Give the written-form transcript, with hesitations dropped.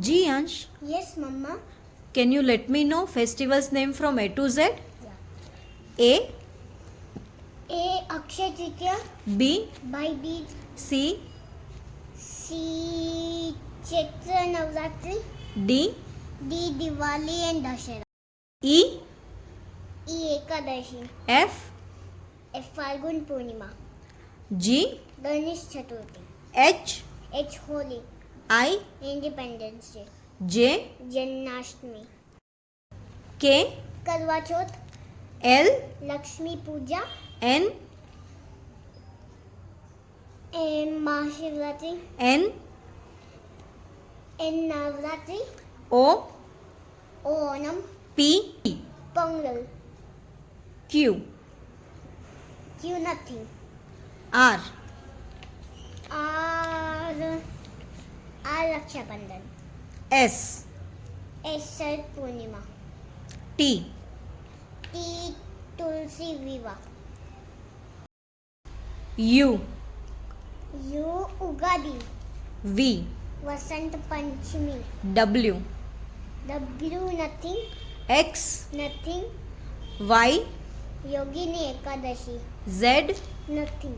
G Ansh, Yes, Mama. can you let me know festivals name from A to Z? Yeah. A, A. Akshay Tritiya. B, Bhai Beej. C, C. Chaitra Navratri. D, D. Diwali and Dashera. E, E. Ekadashi. F, F. Falgun Purnima. G, Ganesh Chaturthi. H, H. Holi. I, Independence Day. J, Janmashtami. K, Karwa Chauth. L, Lakshmi Puja. N, M. Mahashivratri. N, N. Navratri. O, O. Onam. P, Pongal. Q, Q. Nothing. R, R. R. Raksha Bandhan. S, S. Sharat Purnima. T, T. Tulsi Viva. U, U. Ugadi. V, Vasant Panchami. W, W. Nothing. X, Nothing. Y, Yogini Ekadashi. Z, Nothing.